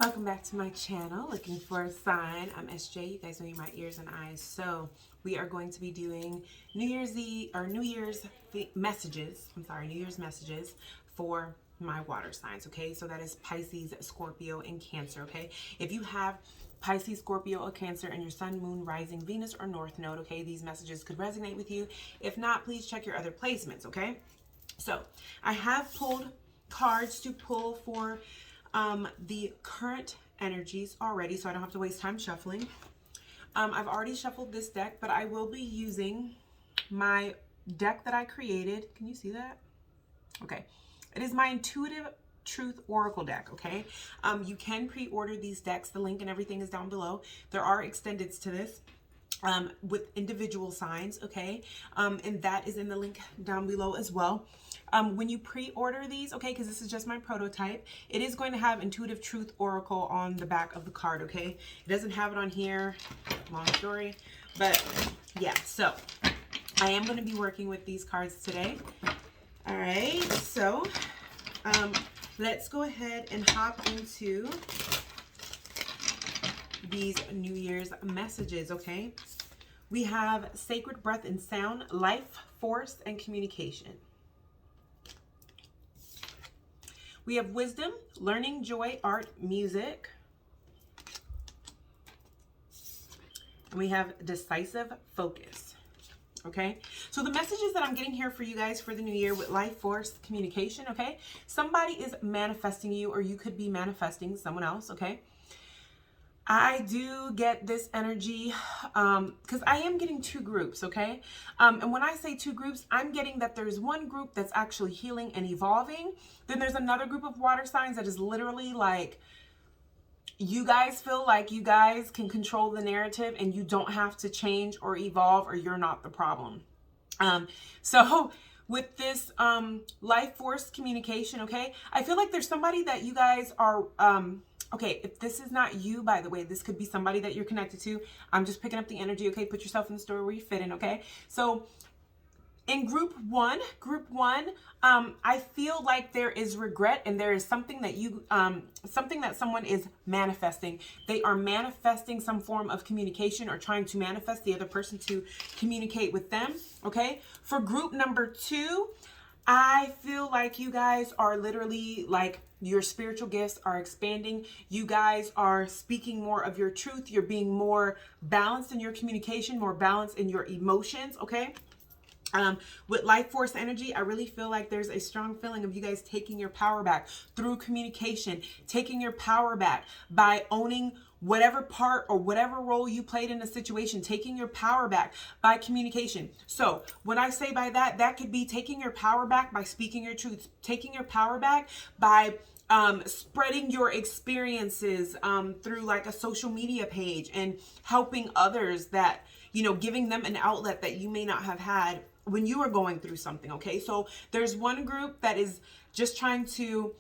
Welcome back to my channel, Looking for a Sign. I'm SJ. You guys know you're my ears and eyes. So we are going to be doing New Year's Eve or New Year's messages. New Year's messages for my water signs. Okay, so that is Pisces, Scorpio, and Cancer. Okay, if you have Pisces, Scorpio, or Cancer, and your Sun, Moon, Rising, Venus, or North Node, okay, these messages could resonate with you. If not, please check your other placements. Okay, so I have pulled cards to pull for the current energies already, so I don't have to waste time shuffling. I've already shuffled this deck, but I will be using my deck that I created. Can you see that? Okay. It is my Intuitive Truth Oracle deck, okay? You can pre-order these decks. The link and everything is down below. There are extendeds to this. With individual signs, okay? And that is in the link down below as well. When you pre-order these, okay, because this is just my prototype, it is going to have Intuitive Truth Oracle on the back of the card, okay? It doesn't have it on here, long story, but yeah, so I am going to be working with these cards today. All right, so let's go ahead and hop into these New Year's messages, okay? We have Sacred Breath and Sound, Life, Force, and Communication. We have Wisdom, Learning, Joy, Art, Music. And we have Decisive Focus. Okay, so the messages that I'm getting here for you guys for the new year with Life, Force, Communication, okay? Somebody is manifesting you, or you could be manifesting someone else, okay? I do get this energy because I am getting two groups, okay? And when I say two groups, I'm getting that there's one group that's actually healing and evolving. Then there's another group of water signs that is literally like, you guys feel like you guys can control the narrative and you don't have to change or evolve, or you're not the problem. So with this Life, Force, Communication, okay, I feel like there's somebody that you guys are okay, if this is not you, by the way, this could be somebody that you're connected to. I'm just picking up the energy, okay? Put yourself in the story where you fit in, okay? So in group one, I feel like there is regret, and there is something that something that someone is manifesting. They are manifesting some form of communication, or trying to manifest the other person to communicate with them, okay? For group number two, I feel like you guys are literally like, your spiritual gifts are expanding. You guys are speaking more of your truth. You're being more balanced in your communication, more balanced in your emotions, okay? With Life Force energy, I really feel like there's a strong feeling of you guys taking your power back through communication, taking your power back by owning whatever part or whatever role you played in a situation, taking your power back by communication. So when I say by that, that could be taking your power back by speaking your truth, taking your power back by spreading your experiences through like a social media page, and helping others, that, you know, giving them an outlet that you may not have had when you were going through something, okay? So there's one group that is just trying to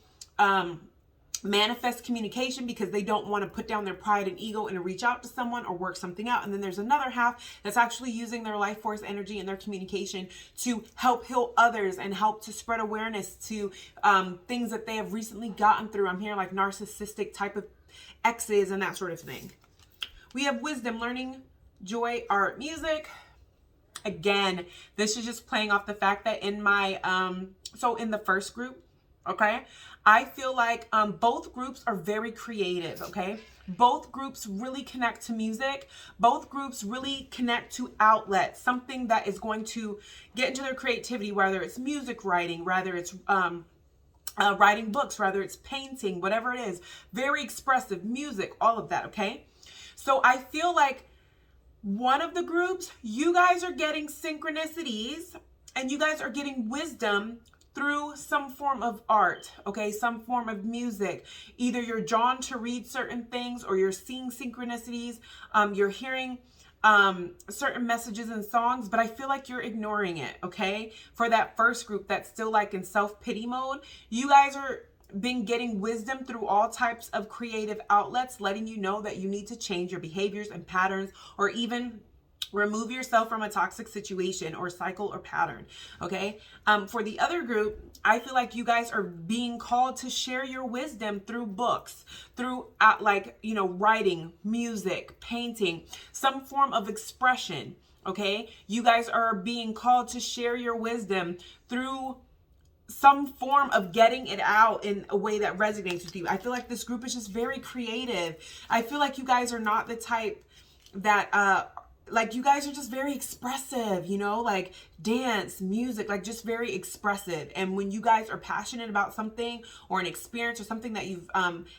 manifest communication because they don't want to put down their pride and ego and reach out to someone or work something out. And then there's another half that's actually using their Life Force energy and their communication to help heal others and help to spread awareness to things that they have recently gotten through. I'm hearing like narcissistic type of exes and that sort of thing. We have Wisdom, Learning, Joy, Art, Music. Again, this is just playing off the fact that in my so in the first group, okay, I feel like both groups are very creative, okay? Both groups really connect to music. Both groups really connect to outlets, something that is going to get into their creativity, whether it's music writing, whether it's writing books, whether it's painting, whatever it is. Very expressive music, all of that, okay? So I feel like one of the groups, you guys are getting synchronicities and you guys are getting wisdom through some form of art, okay? Some form of music. Either you're drawn to read certain things, or you're seeing synchronicities, you're hearing certain messages and songs, but I feel like you're ignoring it, okay? For that first group that's still like in self-pity mode, you guys are been getting wisdom through all types of creative outlets, letting you know that you need to change your behaviors and patterns, or even Remove yourself from a toxic situation or cycle or pattern, okay? For the other group, I feel like you guys are being called to share your wisdom through books, through writing, music, painting, some form of expression, okay? You guys are being called to share your wisdom through some form of getting it out in a way that resonates with you. I feel like this group is just very creative. I feel like you guys are not the type that like you guys are just very expressive, like dance, music, like just very expressive. And when you guys are passionate about something or an experience or something that you've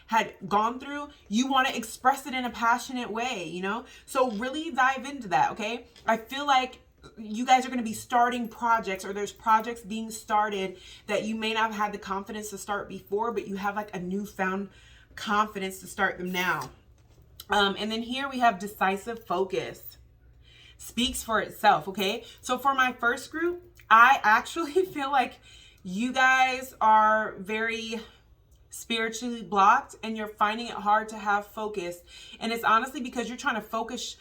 had gone through, you want to express it in a passionate way, So really dive into that, okay? I feel like you guys are going to be starting projects, or there's projects being started that you may not have had the confidence to start before, but you have like a newfound confidence to start them now. And then here we have decisive focus. Speaks for itself, okay? So for my first group, I actually feel like you guys are very spiritually blocked and you're finding it hard to have focus. And it's honestly because you're trying to focus.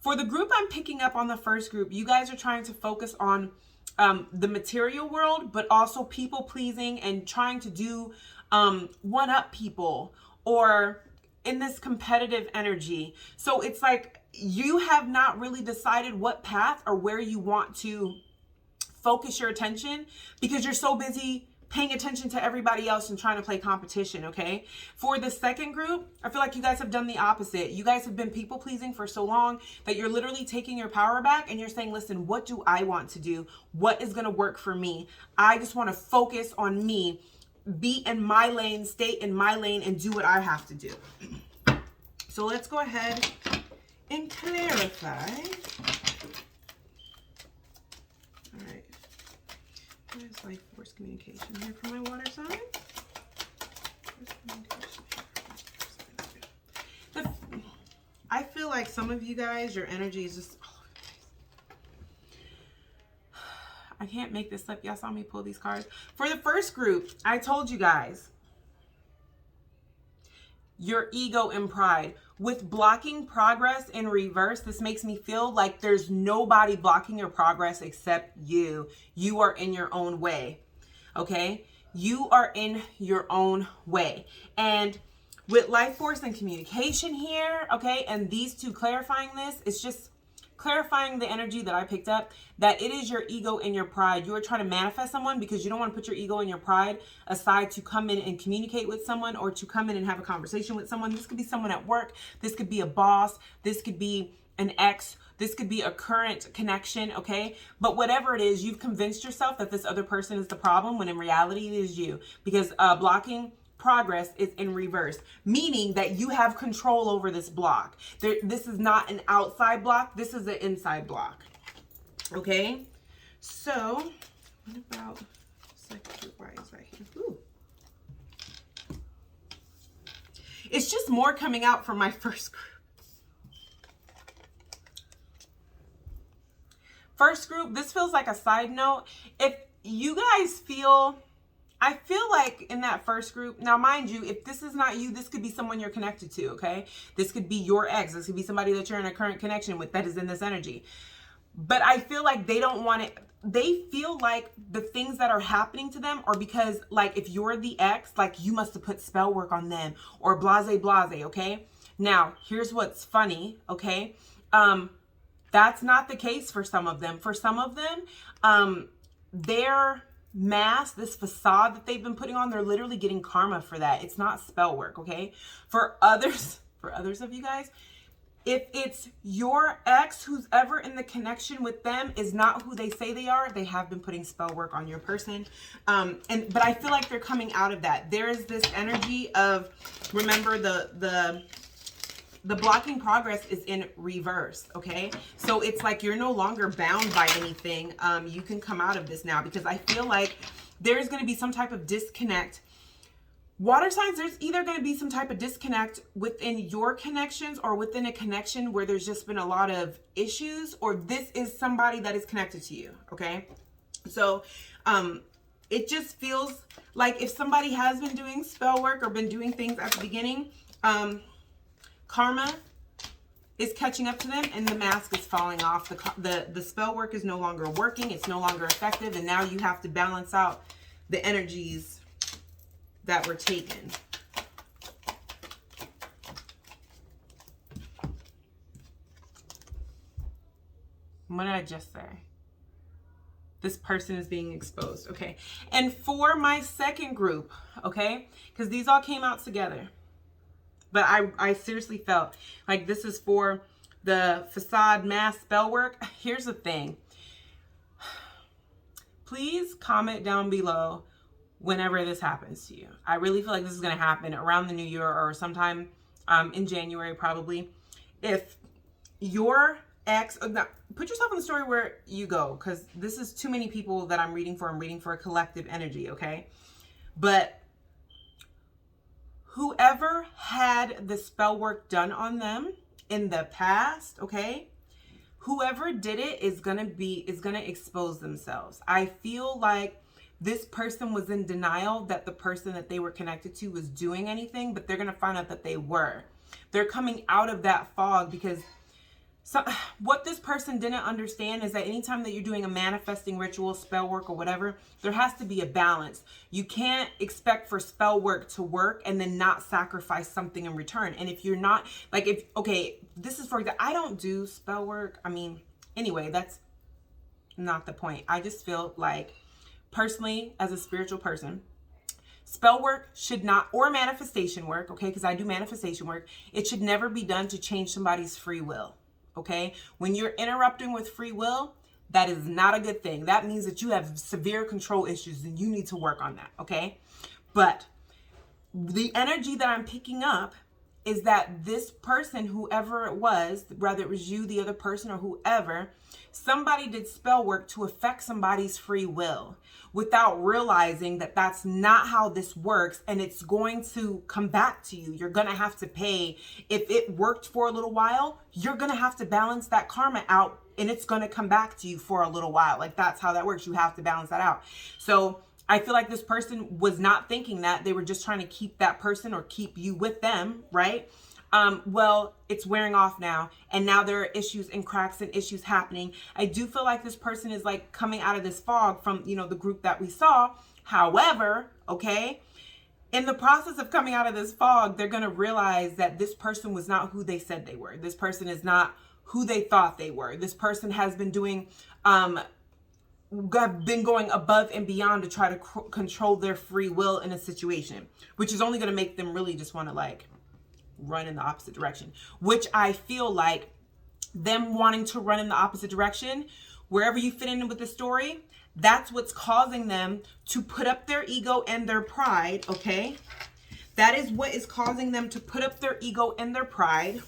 For the group I'm picking up on the first group, you guys are trying to focus on the material world, but also people pleasing and trying to do one up people, or in this competitive energy. So it's like you have not really decided what path or where you want to focus your attention because you're so busy paying attention to everybody else and trying to play competition, okay? For the second group, I feel like you guys have done the opposite. You guys have been people pleasing for so long that you're literally taking your power back and you're saying, listen, what do I want to do? What is going to work for me? I just want to focus on me, be in my lane, stay in my lane, and do what I have to do. So let's go ahead and clarify. All right. There's life force communication here for my water sign. I feel like some of you guys, your energy is just all over the place. I can't make this up. Y'all saw me pull these cards. For the first group, I told you guys, your ego and pride. With blocking progress in reverse, this makes me feel like there's nobody blocking your progress except you. You are in your own way, okay? You are in your own way. And with life force and communication here, okay, and these two clarifying this, it's just clarifying the energy that I picked up, that it is your ego and your pride. You are trying to manifest someone because you don't want to put your ego and your pride aside to come in and communicate with someone, or to come in and have a conversation with someone. This could be someone at work. This could be a boss. This could be an ex. This could be a current connection, okay? But whatever it is, you've convinced yourself that this other person is the problem when in reality it is you, because blocking progress is in reverse, meaning that you have control over this block. This is not an outside block. This is an inside block. Okay? So, what about second group? Why is that here? Ooh. It's just more coming out from my first group. First group, this feels like a side note. If you guys feel, I feel like in that first group, now mind you, if this is not you, this could be someone you're connected to, okay? This could be your ex. This could be somebody that you're in a current connection with that is in this energy. But I feel like they don't want it. They feel like the things that are happening to them are because, like, if you're the ex, like, you must have put spell work on them, or blase, okay? Now, here's what's funny, okay? That's not the case for some of them. For some of them, their mask, this facade that they've been putting on, they're literally getting karma for that. It's not spell work, okay? For others of you guys, if it's your ex, who's ever in the connection with them is not who they say they are, they have been putting spell work on your person. But I feel like they're coming out of that. There is this energy of, remember, the blocking progress is in reverse, okay? So it's like you're no longer bound by anything. You can come out of this now, because I feel like there's going to be some type of disconnect. Water signs, there's either going to be some type of disconnect within your connections, or within a connection where there's just been a lot of issues, or this is somebody that is connected to you, okay? So it just feels like if somebody has been doing spell work or been doing things at the beginning, karma, is catching up to them, and the mask is falling off. The spell work is no longer working. It's no longer effective. And now you have to balance out the energies that were taken. What did I just say? This person is being exposed. Okay. And for my second group, okay, because these all came out together. But I seriously felt like this is for the facade mask spell work. Here's the thing. Please comment down below whenever this happens to you. I really feel like this is going to happen around the new year or sometime in January probably. If your ex, put yourself in the story where you go, because this is too many people that I'm reading for. I'm reading for a collective energy, okay? But whoever had the spell work done on them in the past, okay, whoever did it is gonna expose themselves. I feel like this person was in denial that the person that they were connected to was doing anything, but they're gonna find out that they were. They're coming out of that fog because what this person didn't understand is that anytime that you're doing a manifesting ritual, spell work, or whatever, there has to be a balance. You can't expect for spell work to work and then not sacrifice something in return. And if you're not, like, okay, this is for example, I don't do spell work. I mean, anyway, that's not the point. I just feel like, personally, as a spiritual person, spell work should not, or manifestation work, okay, because I do manifestation work, it should never be done to change somebody's free will. Okay, when you're interrupting with free will, that is not a good thing. That means that you have severe control issues and you need to work on that. Okay, but the energy that I'm picking up is that this person, whoever it was, whether it was you, the other person, or whoever, somebody did spell work to affect somebody's free will without realizing that that's not how this works, and it's going to come back to you. You're going to have to pay. If it worked for a little while, you're going to have to balance that karma out, and it's going to come back to you for a little while. Like, that's how that works. You have to balance that out. So I feel like this person was not thinking that. They were just trying to keep that person or keep you with them, right? Well, it's wearing off now, and now there are issues and cracks and issues happening. I do feel like this person is like coming out of this fog from, you know, the group that we saw. However, okay, in the process of coming out of this fog, they're going to realize that this person was not who they said they were. This person is not who they thought they were. This person has been doing, been going above and beyond to try to control their free will in a situation, which is only going to make them really just want to like run in the opposite direction, which I feel like them wanting to run in the opposite direction, wherever you fit in with the story, that's what's causing them to put up their ego and their pride, okay? That is what is causing them to put up their ego and their pride.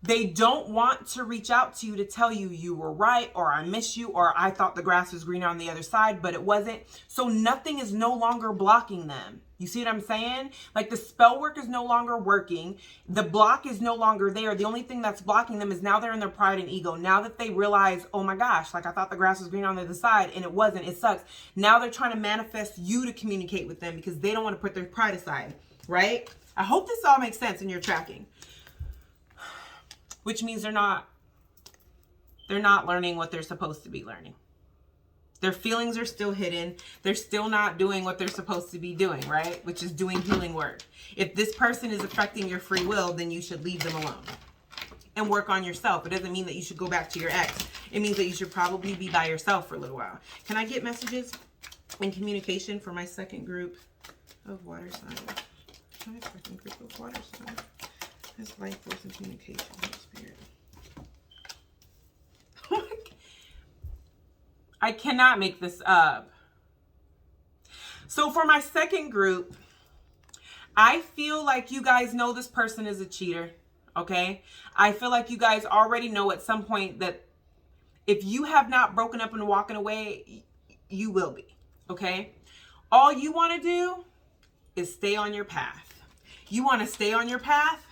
They don't want to reach out to you to tell you you were right, or I miss you, or I thought the grass was greener on the other side, but it wasn't. So nothing is no longer blocking them. You see what I'm saying? Like, the spell work is no longer working. The block is no longer there. The only thing that's blocking them is now they're in their pride and ego. Now that they realize, oh my gosh, like I thought the grass was green on the other side and it wasn't. It sucks. Now they're trying to manifest you to communicate with them because they don't want to put their pride aside, right? I hope this all makes sense and you're tracking. Which means they're not learning what they're supposed to be learning. Their feelings are still hidden. They're still not doing what they're supposed to be doing, right? Which is doing healing work. If this person is affecting your free will, then you should leave them alone and work on yourself. It doesn't mean that you should go back to your ex. It means that you should probably be by yourself for a little while. Can I get messages and communication for my second group of water signs? My second group of water signs. That's life force and communication. Spirit. I cannot make this up. So for my second group, I feel like you guys know this person is a cheater, okay? I feel like you guys already know at some point that if you have not broken up and walking away, you will be, okay? All you want to do is stay on your path. You want to stay on your path.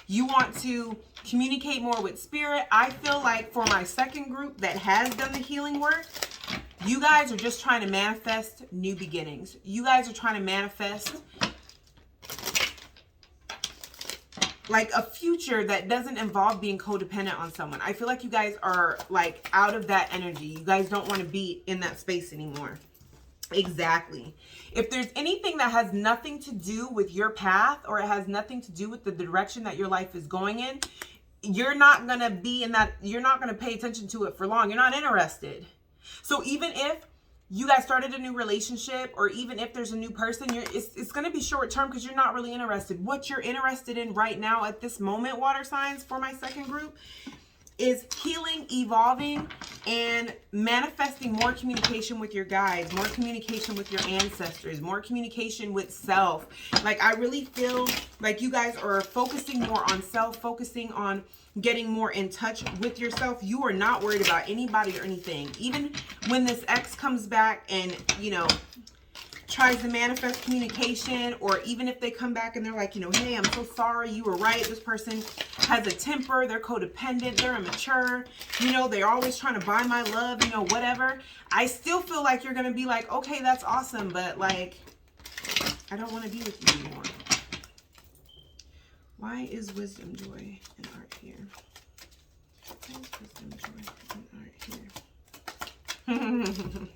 You want to communicate more with spirit. I feel like for my second group that has done the healing work, you guys are just trying to manifest new beginnings. You guys are trying to manifest like a future that doesn't involve being codependent on someone. I feel like you guys are like out of that energy. You guys don't want to be in that space anymore. Exactly. If there's anything that has nothing to do with your path, or it has nothing to do with the direction that your life is going in, you're not going to be in that, you're not going to pay attention to it for long. You're not interested. So even if you guys started a new relationship, or even if there's a new person, it's going to be short term because you're not really interested. What you're interested in right now at this moment, water signs, for my second group, is healing, evolving, and manifesting more communication with your guides, more communication with your ancestors, more communication with self. Like, I really feel like you guys are focusing more on self, focusing on getting more in touch with yourself. You are not worried about anybody or anything. Even when this ex comes back and, you know, tries to manifest communication, or even if they come back and they're like, you know, hey, I'm so sorry, you were right, this person has a temper, they're codependent, they're immature, you know, they're always trying to buy my love, you know, whatever. I still feel like you're going to be like, okay, that's awesome, but like, I don't want to be with you anymore. Why is wisdom, joy, and art here? Why is wisdom, joy, and art here?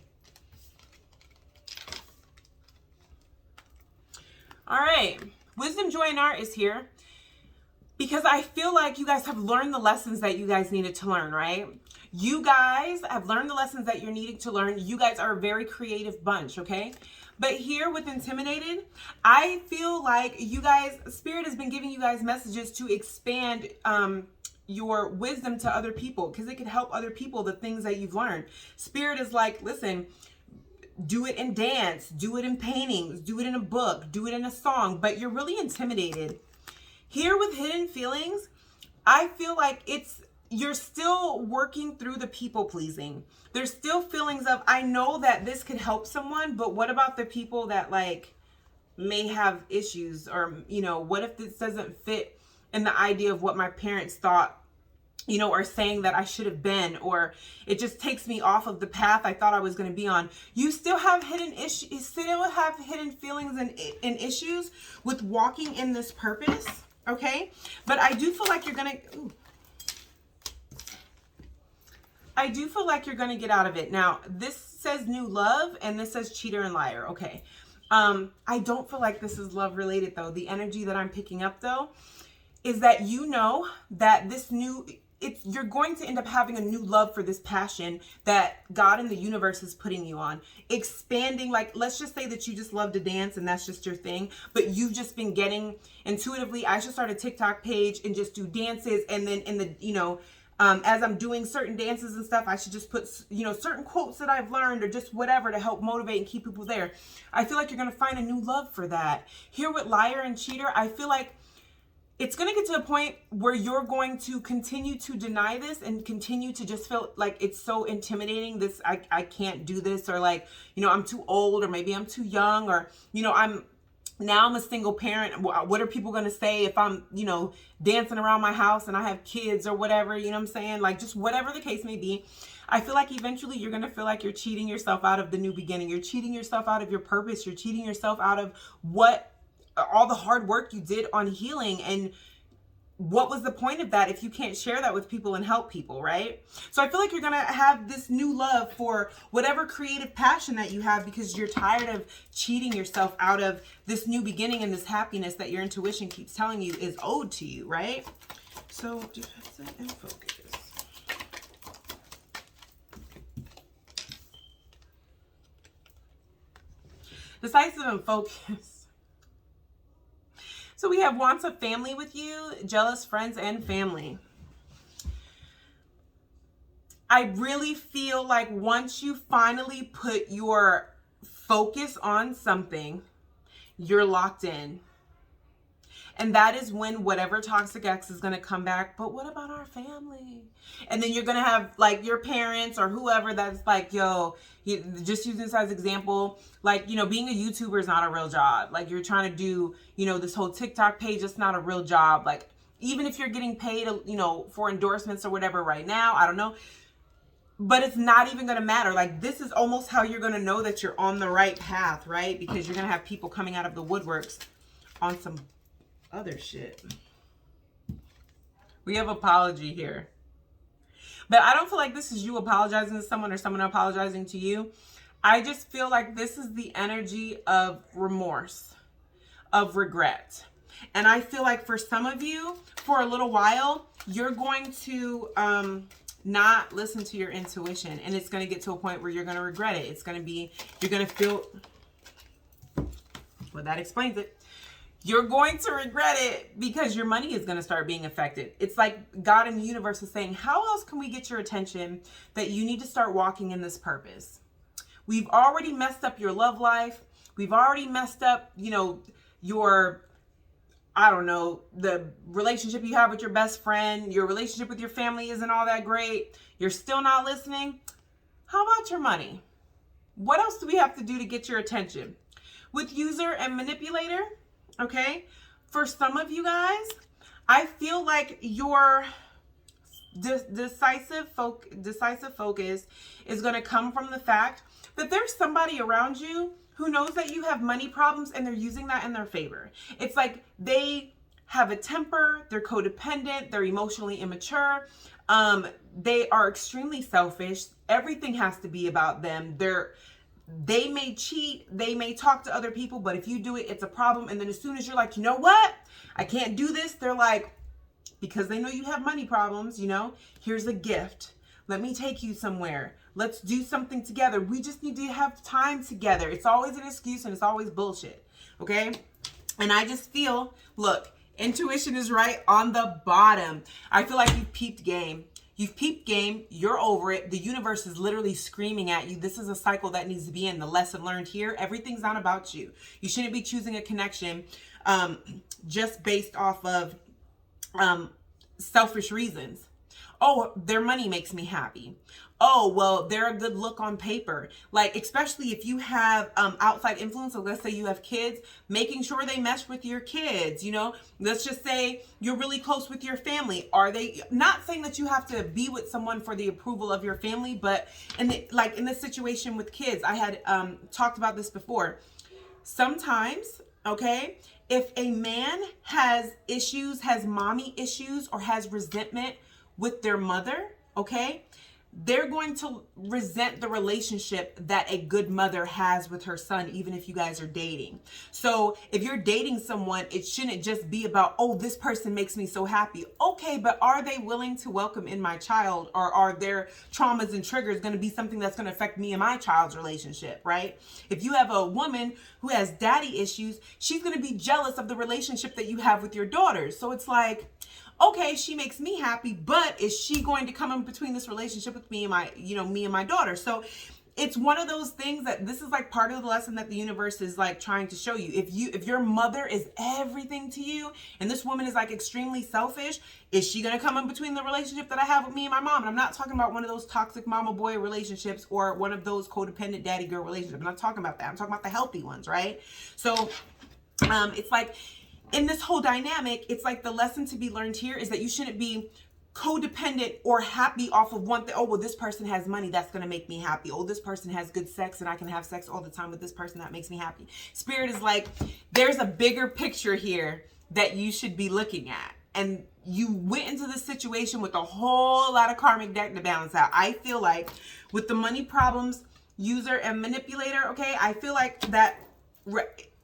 All right, wisdom, joy, and art is here because I feel like you guys have learned the lessons that you guys needed to learn, right? You guys have learned the lessons that you're needing to learn. You guys are a very creative bunch, okay? But here with Intimidated, I feel like you guys, Spirit has been giving you guys messages to expand your wisdom to other people, because it could help other people, the things that you've learned. Spirit is like, listen, do it in dance, do it in paintings, do it in a book, do it in a song, but you're really intimidated. Here with hidden feelings, I feel like you're still working through the people pleasing. There's still feelings of, I know that this could help someone, but what about the people that like may have issues, or, you know, what if this doesn't fit in the idea of what my parents thought, you know, or saying that I should have been, or it just takes me off of the path I thought I was going to be on. You still have hidden issues, you still have hidden feelings and issues with walking in this purpose, okay? But I do feel like you're going to, I do feel like you're going to get out of it. Now, this says new love, and this says cheater and liar, okay? I don't feel like this is love related though. The energy that I'm picking up though is that you know that this new, you're going to end up having a new love for this passion that God and the universe is putting you on. Expanding, like, let's just say that you just love to dance and that's just your thing, but you've just been getting intuitively, I should start a TikTok page and just do dances, and then in the, you know, as I'm doing certain dances and stuff, I should just put, you know, certain quotes that I've learned or just whatever to help motivate and keep people there. I feel like you're going to find a new love for that. Here with liar and cheater, I feel like it's going to get to a point where you're going to continue to deny this and continue to just feel like it's so intimidating. This, I can't do this, or like, you know, I'm too old, or maybe I'm too young, or, you know, I'm a single parent. What are people going to say if I'm, you know, dancing around my house and I have kids or whatever, you know what I'm saying? Like, just whatever the case may be. I feel like eventually you're going to feel like you're cheating yourself out of the new beginning. You're cheating yourself out of your purpose. You're cheating yourself out of all the hard work you did on healing. And what was the point of that if you can't share that with people and help people, right? So I feel like you're going to have this new love for whatever creative passion that you have, because you're tired of cheating yourself out of this new beginning and this happiness that your intuition keeps telling you is owed to you, right? So defensive and focus. Decisive and focus. So we have wants of family with you, jealous friends and family. I really feel like once you finally put your focus on something, you're locked in. And that is when whatever toxic ex is going to come back. But what about our family? And then you're going to have like your parents or whoever that's like, yo, just using this as example, like, you know, being a YouTuber is not a real job. Like, you're trying to do, you know, this whole TikTok page, it's not a real job. Like, even if you're getting paid, you know, for endorsements or whatever right now, I don't know. But it's not even going to matter. Like, this is almost how you're going to know that you're on the right path, right? Because you're going to have people coming out of the woodworks on some other shit. We have apology here. But I don't feel like this is you apologizing to someone or someone apologizing to you. I just feel like this is the energy of remorse, of regret. And I feel like for some of you, for a little while, you're going to not listen to your intuition. And it's going to get to a point where you're going to regret it. It's going to be, you're going to feel, well, that explains it. You're going to regret it because your money is going to start being affected. It's like God in the universe is saying, how else can we get your attention that you need to start walking in this purpose? We've already messed up your love life. We've already messed up, you know, your, I don't know, the relationship you have with your best friend. Your relationship with your family isn't all that great. You're still not listening. How about your money? What else do we have to do to get your attention? With user and manipulator, okay, for some of you guys, I feel like your decisive focus is going to come from the fact that there's somebody around you who knows that you have money problems and they're using that in their favor. It's like they have a temper, they're codependent, they're emotionally immature, they are extremely selfish. Everything has to be about them. They may cheat, they may talk to other people, but if you do it, it's a problem. And then as soon as you're like, you know what? I can't do this. They're like, because they know you have money problems, you know, here's a gift. Let me take you somewhere. Let's do something together. We just need to have time together. It's always an excuse and it's always bullshit. Okay. And I just feel, look, intuition is right on the bottom. I feel like you've peeped game. You've peeped game. You're over it. The universe is literally screaming at you. This is a cycle that needs to be in. The lesson learned here, everything's not about you. You shouldn't be choosing a connection just based off of selfish reasons. Oh, their money makes me happy. Oh, well, they're a good look on paper. Like, especially if you have outside influence, so let's say you have kids, making sure they mesh with your kids, you know, let's just say you're really close with your family. Are they, not saying that you have to be with someone for the approval of your family, but like in this situation with kids, I had talked about this before. Sometimes, okay, if a man has issues, has mommy issues, or has resentment with their mother, okay, they're going to resent the relationship that a good mother has with her son, even if you guys are dating. So if you're dating someone, it shouldn't just be about, oh, this person makes me so happy. Okay, but are they willing to welcome in my child, or are their traumas and triggers going to be something that's going to affect me and my child's relationship, right? If you have a woman who has daddy issues, she's going to be jealous of the relationship that you have with your daughters. So it's like, okay, she makes me happy, but is she going to come in between this relationship with me and my, you know, me and my daughter? So it's one of those things that this is like part of the lesson that the universe is like trying to show you. If your mother is everything to you and this woman is like extremely selfish, is she going to come in between the relationship that I have with me and my mom? And I'm not talking about one of those toxic mama boy relationships or one of those codependent daddy girl relationships. I'm not talking about that. I'm talking about the healthy ones, right? So it's like, in this whole dynamic, it's like the lesson to be learned here is that you shouldn't be codependent or happy off of one thing. Oh, well, this person has money, that's going to make me happy. Oh, this person has good sex and I can have sex all the time with this person, that makes me happy. Spirit is like, there's a bigger picture here that you should be looking at. And you went into this situation with a whole lot of karmic deck to balance out. I feel like with the money problems, user and manipulator, okay, I feel like that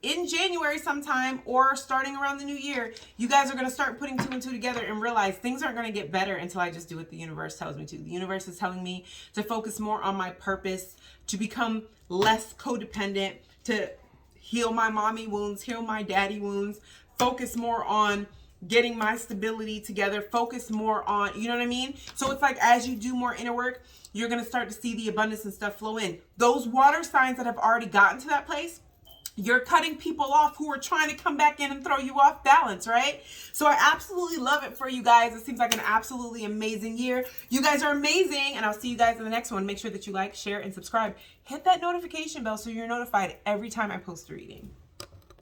in January sometime or starting around the new year, you guys are going to start putting 2 and 2 together and realize things aren't going to get better until I just do what the universe tells me to. The universe is telling me to focus more on my purpose, to become less codependent, to heal my mommy wounds, heal my daddy wounds, focus more on getting my stability together, focus more on, you know what I mean? So it's like as you do more inner work, you're going to start to see the abundance and stuff flow in. Those water signs that have already gotten to that place, you're cutting people off who are trying to come back in and throw you off balance, right? So I absolutely love it for you guys. It seems like an absolutely amazing year. You guys are amazing, and I'll see you guys in the next one. Make sure that you like, share, and subscribe. Hit that notification bell so you're notified every time I post a reading.